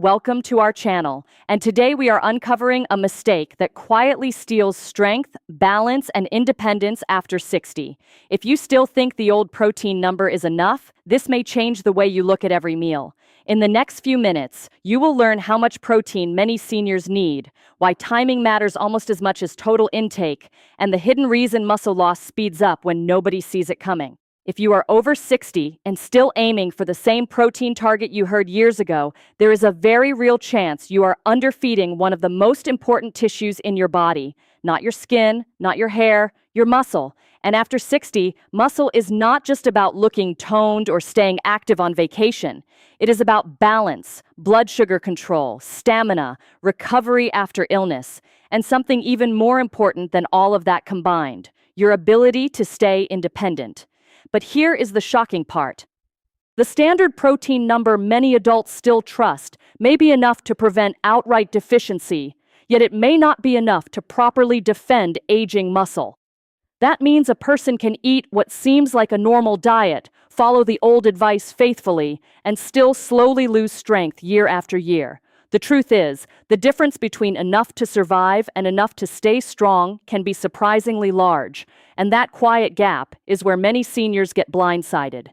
Welcome to our channel, and today we are uncovering a mistake that quietly steals strength, balance, and independence after 60. If you still think the old protein number is enough, this may change the way you look at every meal. In the next few minutes, you will learn how much protein many seniors need, why timing matters almost as much as total intake, and the hidden reason muscle loss speeds up when nobody sees it coming. If you are over 60 and still aiming for the same protein target you heard years ago, there is a very real chance you are underfeeding one of the most important tissues in your body. Not your skin, not your hair, your muscle. And after 60, muscle is not just about looking toned or staying active on vacation. It is about balance, blood sugar control, stamina, recovery after illness, and something even more important than all of that combined, your ability to stay independent. But here is the shocking part. The standard protein number many adults still trust may be enough to prevent outright deficiency, yet it may not be enough to properly defend aging muscle. That means a person can eat what seems like a normal diet, follow the old advice faithfully, and still slowly lose strength year after year. The truth is, the difference between enough to survive and enough to stay strong can be surprisingly large, and that quiet gap is where many seniors get blindsided.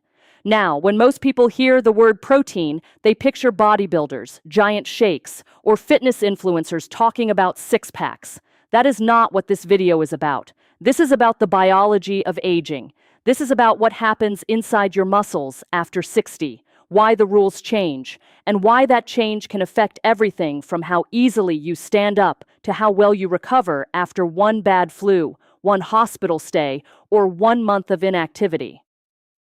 Now, when most people hear the word protein, they picture bodybuilders, giant shakes, or fitness influencers talking about six-packs. That is not what this video is about. This is about the biology of aging. This is about what happens inside your muscles after 60. Why the rules change, and why that change can affect everything from how easily you stand up to how well you recover after one bad flu, one hospital stay, or 1 month of inactivity.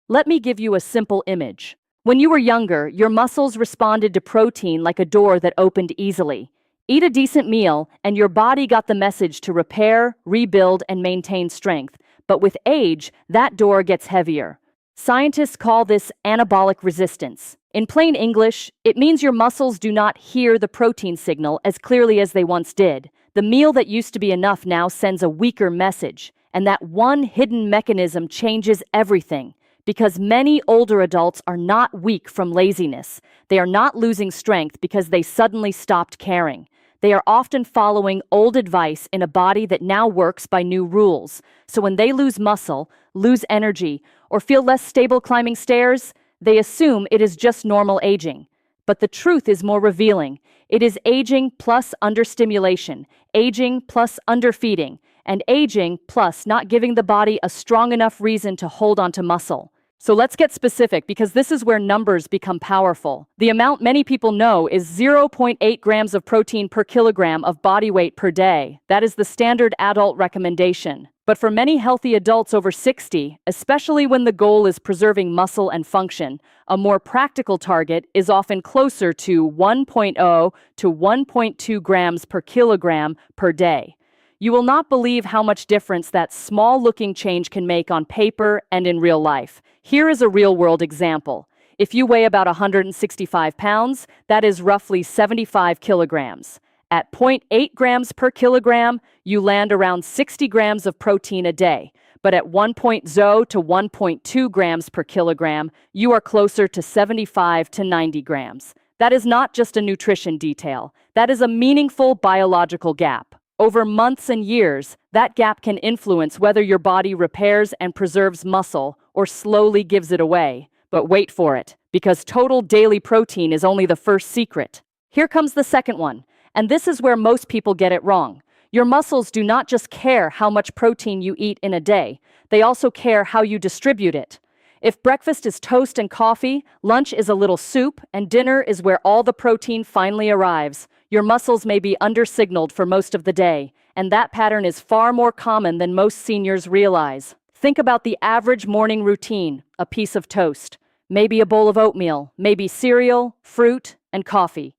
Let me give you a simple image. When you were younger, your muscles responded to protein like a door that opened easily. Eat a decent meal, and your body got the message to repair, rebuild, and maintain strength. But with age, that door gets heavier. Scientists call this anabolic resistance. In plain English, it means your muscles do not hear the protein signal as clearly as they once did. The meal that used to be enough now sends a weaker message, and that one hidden mechanism changes everything. Because many older adults are not weak from laziness. They are not losing strength because they suddenly stopped caring. They are often following old advice in a body that now works by new rules. So when they lose muscle, lose energy, or feel less stable climbing stairs, they assume it is just normal aging. But the truth is more revealing. It is aging plus understimulation, aging plus underfeeding, and aging plus not giving the body a strong enough reason to hold onto muscle. So let's get specific, because this is where numbers become powerful. The amount many people know is 0.8 grams of protein per kilogram of body weight per day. That is the standard adult recommendation. But for many healthy adults over 60, especially when the goal is preserving muscle and function, a more practical target is often closer to 1.0 to 1.2 grams per kilogram per day. You will not believe how much difference that small-looking change can make on paper and in real life. Here is a real-world example. If you weigh about 165 pounds, that is roughly 75 kilograms. At 0.8 grams per kilogram, you land around 60 grams of protein a day. But at 1.0 to 1.2 grams per kilogram, you are closer to 75 to 90 grams. That is not just a nutrition detail. That is a meaningful biological gap. Over months and years, that gap can influence whether your body repairs and preserves muscle or slowly gives it away. But wait for it, because total daily protein is only the first secret. Here comes the second one, and this is where most people get it wrong. Your muscles do not just care how much protein you eat in a day, they also care how you distribute it. If breakfast is toast and coffee, lunch is a little soup, and dinner is where all the protein finally arrives, your muscles may be undersignaled for most of the day, and that pattern is far more common than most seniors realize. Think about the average morning routine: a piece of toast, maybe a bowl of oatmeal, maybe cereal, fruit, and coffee.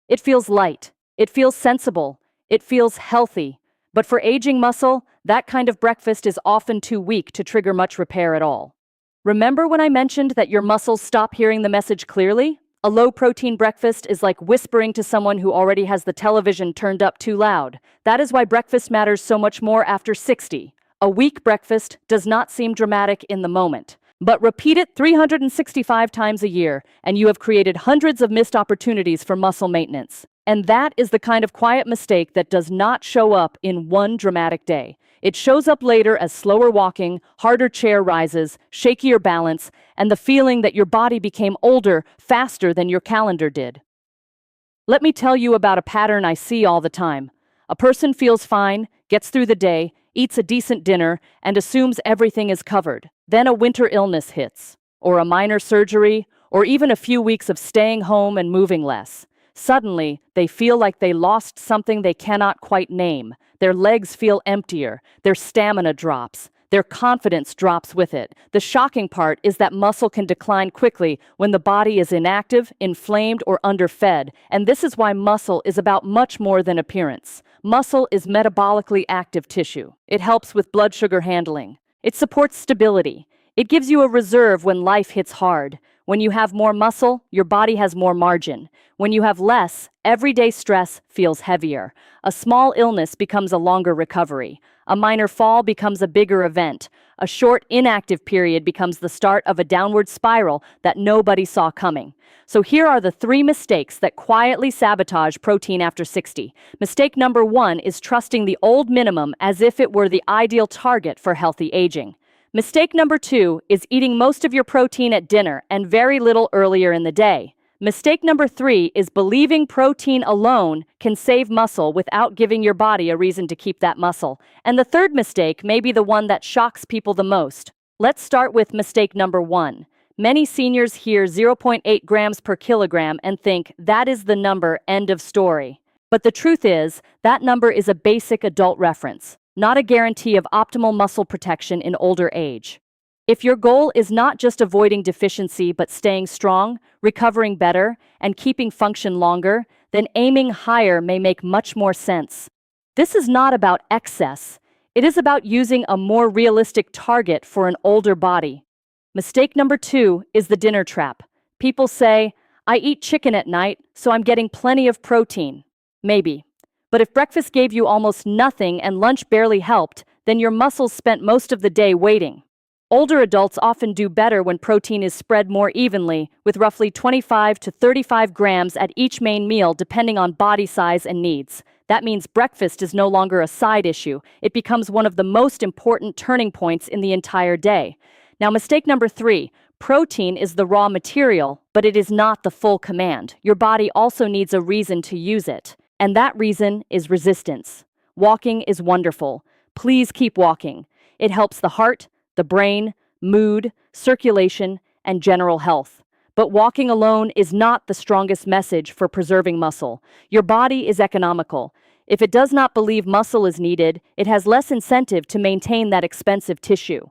It feels light, it feels sensible, it feels healthy. But for aging muscle, that kind of breakfast is often too weak to trigger much repair at all. Remember when I mentioned that your muscles stop hearing the message clearly? A low-protein breakfast is like whispering to someone who already has the television turned up too loud. That is why breakfast matters so much more after 60. A weak breakfast does not seem dramatic in the moment, But repeat it 365 times a year, and you have created hundreds of missed opportunities for muscle maintenance. And that is the kind of quiet mistake that does not show up in one dramatic day. It shows up later as slower walking, harder chair rises, shakier balance, and the feeling that your body became older faster than your calendar did. Let me tell you about a pattern I see all the time. A person feels fine, gets through the day, eats a decent dinner, and assumes everything is covered. Then a winter illness hits, or a minor surgery, or even a few weeks of staying home and moving less. Suddenly, they feel like they lost something they cannot quite name. Their legs feel emptier, their stamina drops, their confidence drops with it. The shocking part is that muscle can decline quickly when the body is inactive, inflamed, or underfed, and this is why muscle is about much more than appearance. Muscle is metabolically active tissue. It helps with blood sugar handling. It supports stability. It gives you a reserve when life hits hard. When you have more muscle, your body has more margin. When you have less, everyday stress feels heavier. A small illness becomes a longer recovery. A minor fall becomes a bigger event. A short inactive period becomes the start of a downward spiral that nobody saw coming. So here are the 3 mistakes that quietly sabotage protein after 60. Mistake number 1 is trusting the old minimum as if it were the ideal target for healthy aging. Mistake number 2 is eating most of your protein at dinner and very little earlier in the day. Mistake number 3 is believing protein alone can save muscle without giving your body a reason to keep that muscle. And the third mistake may be the one that shocks people the most. Let's start with mistake number 1. Many seniors hear 0.8 grams per kilogram and think that is the number, end of story. But the truth is, that number is a basic adult reference, not a guarantee of optimal muscle protection in older age. If your goal is not just avoiding deficiency but staying strong, recovering better, and keeping function longer, then aiming higher may make much more sense. This is not about excess. It is about using a more realistic target for an older body. Mistake number 2 is the dinner trap. People say, I eat chicken at night, so I'm getting plenty of protein. Maybe. But if breakfast gave you almost nothing and lunch barely helped, then your muscles spent most of the day waiting. Older adults often do better when protein is spread more evenly, with roughly 25 to 35 grams at each main meal depending on body size and needs. That means breakfast is no longer a side issue. It becomes one of the most important turning points in the entire day. Now, mistake number 3, protein is the raw material, but it is not the full command. Your body also needs a reason to use it, and that reason is resistance. Walking is wonderful. Please keep walking. It helps the heart, the brain, mood, circulation, and general health. But walking alone is not the strongest message for preserving muscle. Your body is economical. If it does not believe muscle is needed, it has less incentive to maintain that expensive tissue.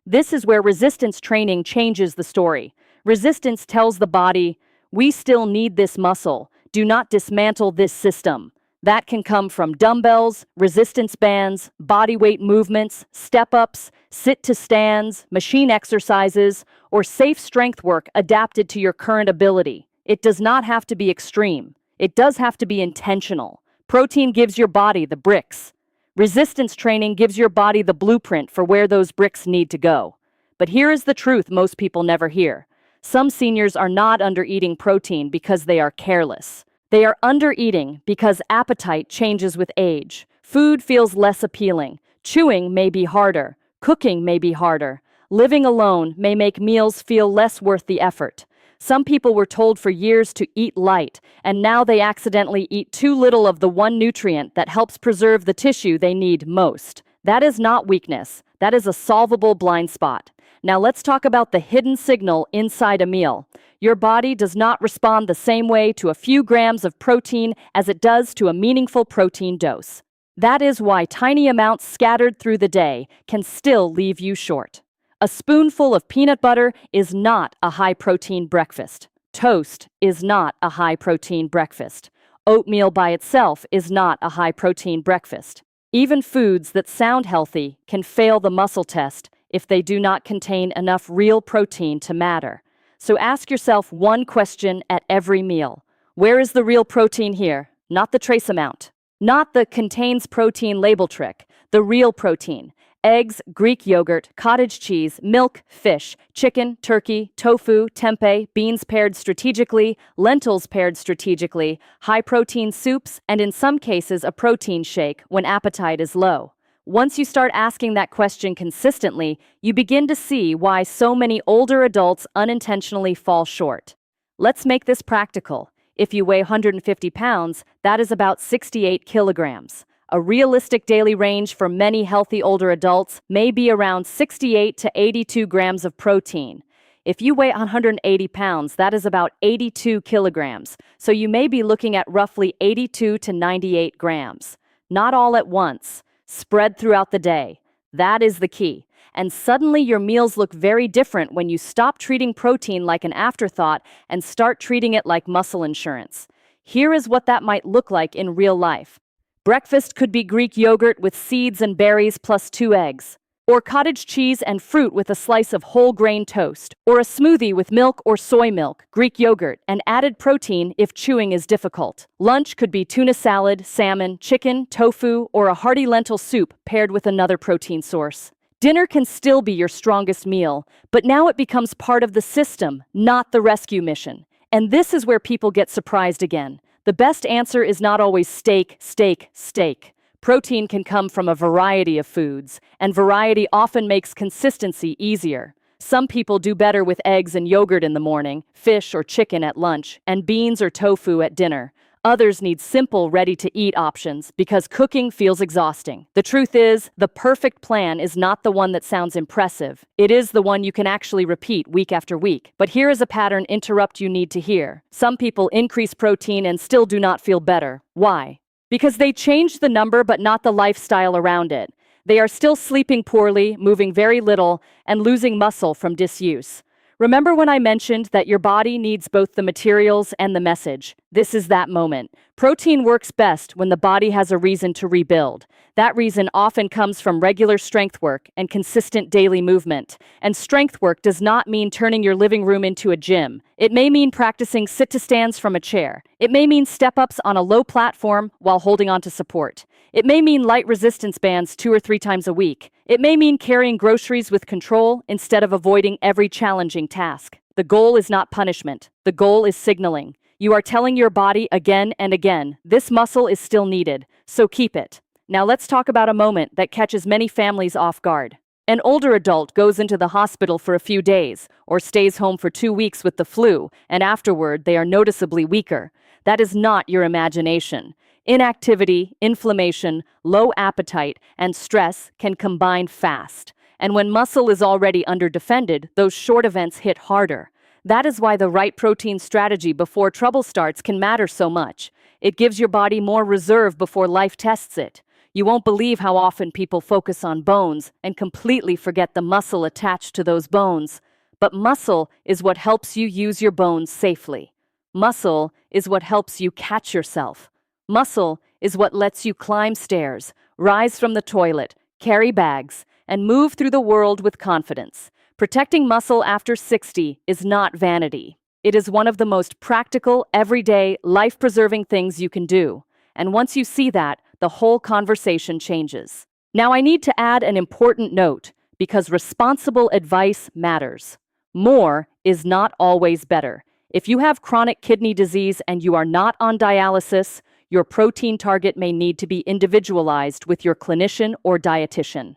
This is where resistance training changes the story. Resistance tells the body, we still need this muscle. Do not dismantle this system. That can come from dumbbells, resistance bands, body weight movements, step-ups, sit-to-stands, machine exercises, or safe strength work adapted to your current ability. It does not have to be extreme. It does have to be intentional. Protein gives your body the bricks. Resistance training gives your body the blueprint for where those bricks need to go. But here is the truth most people never hear. Some seniors are not under-eating protein because they are careless. They are under-eating because appetite changes with age. Food feels less appealing. Chewing may be harder. Cooking may be harder. Living alone may make meals feel less worth the effort. Some people were told for years to eat light, and now they accidentally eat too little of the one nutrient that helps preserve the tissue they need most. That is not weakness. That is a solvable blind spot. Now let's talk about the hidden signal inside a meal. Your body does not respond the same way to a few grams of protein as it does to a meaningful protein dose. That is why tiny amounts scattered through the day can still leave you short. A spoonful of peanut butter is not a high-protein breakfast. Toast is not a high-protein breakfast. Oatmeal by itself is not a high-protein breakfast. Even foods that sound healthy can fail the muscle test if they do not contain enough real protein to matter. So ask yourself one question at every meal. Where is the real protein here? Not the trace amount. Not the contains protein label trick. The real protein. eggs, Greek yogurt, cottage cheese, milk, fish, chicken, turkey, tofu, tempeh, beans paired strategically, lentils paired strategically, high-protein soups, and in some cases a protein shake when appetite is low. Once you start asking that question consistently, you begin to see why so many older adults unintentionally fall short. Let's make this practical. If you weigh 150 pounds, that is about 68 kilograms. A realistic daily range for many healthy older adults may be around 68 to 82 grams of protein. If you weigh 180 pounds, that is about 82 kilograms, so you may be looking at roughly 82 to 98 grams. Not all at once, spread throughout the day. That is the key. And suddenly your meals look very different when you stop treating protein like an afterthought and start treating it like muscle insurance. Here is what that might look like in real life. Breakfast could be Greek yogurt with seeds and berries plus 2 eggs, or cottage cheese and fruit with a slice of whole grain toast, or a smoothie with milk or soy milk, Greek yogurt, and added protein if chewing is difficult. Lunch could be tuna salad, salmon, chicken, tofu, or a hearty lentil soup paired with another protein source. Dinner can still be your strongest meal, but now it becomes part of the system, not the rescue mission. And this is where people get surprised again. The best answer is not always steak, steak, steak. Protein can come from a variety of foods, and variety often makes consistency easier. Some people do better with eggs and yogurt in the morning, fish or chicken at lunch, and beans or tofu at dinner. Others need simple, ready-to-eat options because cooking feels exhausting. The truth is, the perfect plan is not the one that sounds impressive. It is the one you can actually repeat week after week. But here is a pattern interrupt you need to hear. Some people increase protein and still do not feel better. Why? Because they changed the number but not the lifestyle around it. They are still sleeping poorly, moving very little, and losing muscle from disuse. Remember when I mentioned that your body needs both the materials and the message? This is that moment. Protein works best when the body has a reason to rebuild. That reason often comes from regular strength work and consistent daily movement. And strength work does not mean turning your living room into a gym. It may mean practicing sit-to-stands from a chair. It may mean step-ups on a low platform while holding on to support. It may mean light resistance bands 2 or 3 times a week. It may mean carrying groceries with control instead of avoiding every challenging task. The goal is not punishment. The goal is signaling. You are telling your body again and again, this muscle is still needed, so keep it. Now let's talk about a moment that catches many families off guard. An older adult goes into the hospital for a few days, or stays home for 2 weeks with the flu, and afterward they are noticeably weaker. That is not your imagination. Inactivity, inflammation, low appetite, and stress can combine fast. And when muscle is already underdefended, those short events hit harder. That is why the right protein strategy before trouble starts can matter so much. It gives your body more reserve before life tests it. You won't believe how often people focus on bones and completely forget the muscle attached to those bones. But muscle is what helps you use your bones safely. Muscle is what helps you catch yourself. Muscle is what lets you climb stairs, rise from the toilet, carry bags, and move through the world with confidence. Protecting muscle after 60 is not vanity. It is one of the most practical, everyday, life-preserving things you can do. And once you see that, the whole conversation changes. Now I need to add an important note, because responsible advice matters. More is not always better. If you have chronic kidney disease and you are not on dialysis, your protein target may need to be individualized with your clinician or dietitian.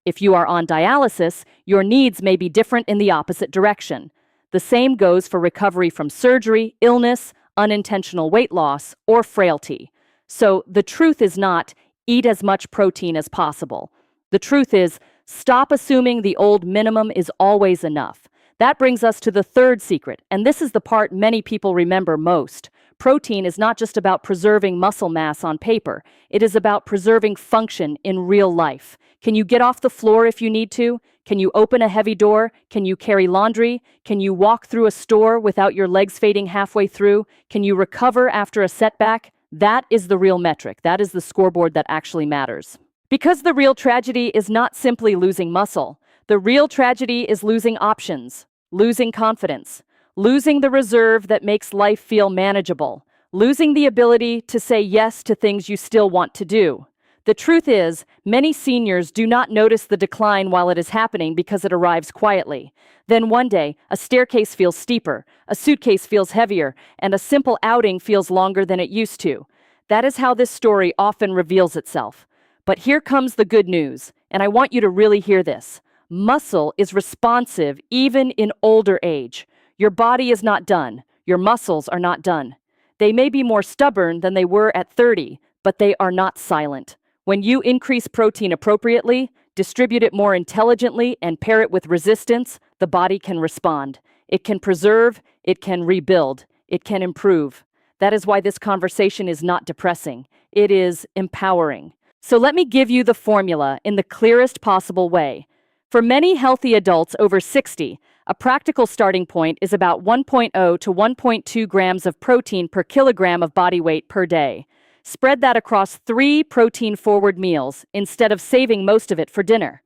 If you are on dialysis, your needs may be different in the opposite direction. The same goes for recovery from surgery, illness, unintentional weight loss, or frailty. So the truth is not, eat as much protein as possible. The truth is, stop assuming the old minimum is always enough. That brings us to the third secret, and this is the part many people remember most. Protein is not just about preserving muscle mass on paper. It is about preserving function in real life. Can you get off the floor if you need to? Can you open a heavy door? Can you carry laundry? Can you walk through a store without your legs fading halfway through? Can you recover after a setback? That is the real metric. That is the scoreboard that actually matters. Because the real tragedy is not simply losing muscle. The real tragedy is losing options, losing confidence, losing the reserve that makes life feel manageable, losing the ability to say yes to things you still want to do. The truth is, many seniors do not notice the decline while it is happening because it arrives quietly. Then one day, a staircase feels steeper, a suitcase feels heavier, and a simple outing feels longer than it used to. That is how this story often reveals itself. But here comes the good news, and I want you to really hear this. Muscle is responsive even in older age. Your body is not done. Your muscles are not done. They may be more stubborn than they were at 30, but they are not silent. When you increase protein appropriately, distribute it more intelligently, and pair it with resistance, the body can respond. It can preserve, it can rebuild, it can improve. That is why this conversation is not depressing. It is empowering. So let me give you the formula in the clearest possible way. For many healthy adults over 60, a practical starting point is about 1.0 to 1.2 grams of protein per kilogram of body weight per day. Spread that across 3 protein-forward meals instead of saving most of it for dinner.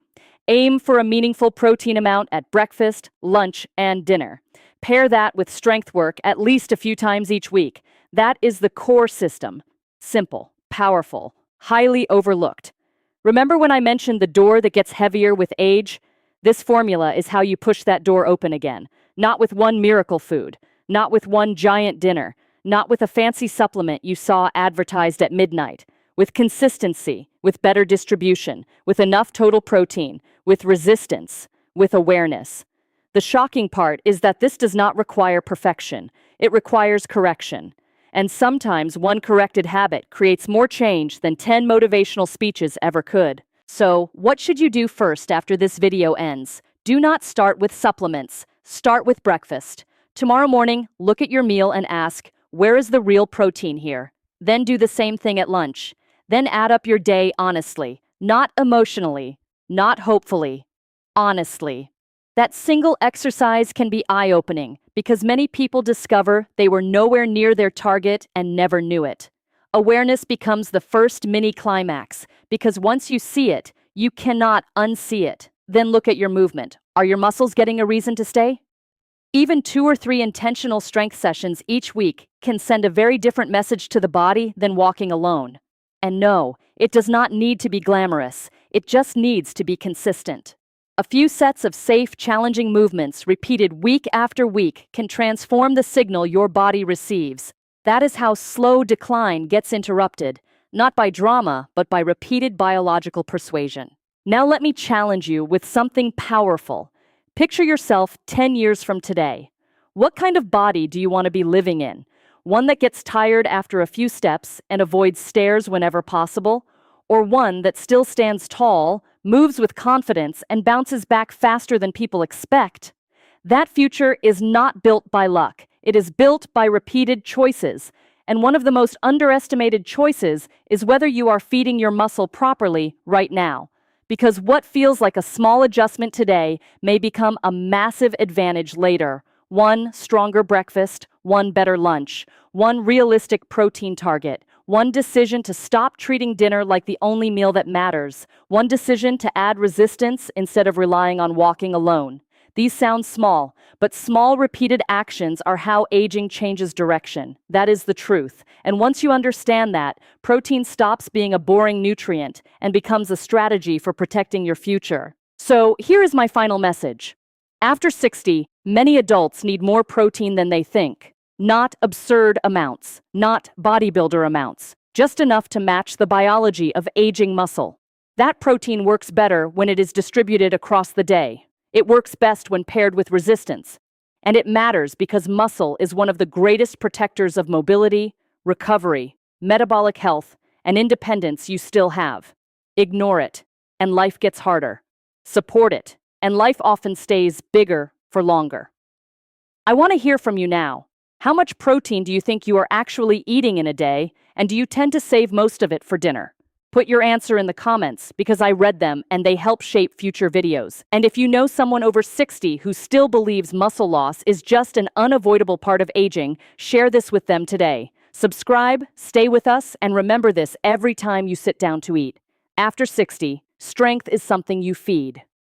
Aim for a meaningful protein amount at breakfast, lunch, and dinner. Pair that with strength work at least a few times each week. That is the core system. Simple, powerful, highly overlooked. Remember when I mentioned the door that gets heavier with age? This formula is how you push that door open again. Not with one miracle food, not with one giant dinner, not with a fancy supplement you saw advertised at midnight. With consistency, with better distribution, with enough total protein, with resistance, with awareness. The shocking part is that this does not require perfection. It requires correction. And sometimes one corrected habit creates more change than 10 motivational speeches ever could. So, what should you do first after this video ends? Do not start with supplements. Start with breakfast. Tomorrow morning, look at your meal and ask, where is the real protein here? Then do the same thing at lunch. Then add up your day honestly, not emotionally, not hopefully, honestly. That single exercise can be eye-opening because many people discover they were nowhere near their target and never knew it. Awareness becomes the first mini climax because once you see it, you cannot unsee it. Then look at your movement. Are your muscles getting a reason to stay? Even 2 or 3 intentional strength sessions each week can send a very different message to the body than walking alone. And no, it does not need to be glamorous. It just needs to be consistent. A few sets of safe, challenging movements repeated week after week can transform the signal your body receives. That is how slow decline gets interrupted, not by drama, but by repeated biological persuasion. Now let me challenge you with something powerful. Picture yourself 10 years from today. What kind of body do you want to be living in? One that gets tired after a few steps and avoids stairs whenever possible? Or one that still stands tall, moves with confidence, and bounces back faster than people expect? That future is not built by luck. It is built by repeated choices. And one of the most underestimated choices is whether you are feeding your muscle properly right now. Because what feels like a small adjustment today may become a massive advantage later. One stronger breakfast, one better lunch, one realistic protein target, one decision to stop treating dinner like the only meal that matters, one decision to add resistance instead of relying on walking alone. These sound small, but small repeated actions are how aging changes direction. That is the truth. And once you understand that, protein stops being a boring nutrient and becomes a strategy for protecting your future. So here is my final message. After 60, many adults need more protein than they think. Not absurd amounts, not bodybuilder amounts, just enough to match the biology of aging muscle. That protein works better when it is distributed across the day. It works best when paired with resistance. And it matters because muscle is one of the greatest protectors of mobility, recovery, metabolic health, and independence you still have. Ignore it, and life gets harder. Support it, and life often stays bigger for longer. I want to hear from you now. How much protein do you think you are actually eating in a day, and do you tend to save most of it for dinner? Put your answer in the comments because I read them and they help shape future videos. And if you know someone over 60 who still believes muscle loss is just an unavoidable part of aging, share this with them today. Subscribe, stay with us, and remember this every time you sit down to eat. After 60, strength is something you feed.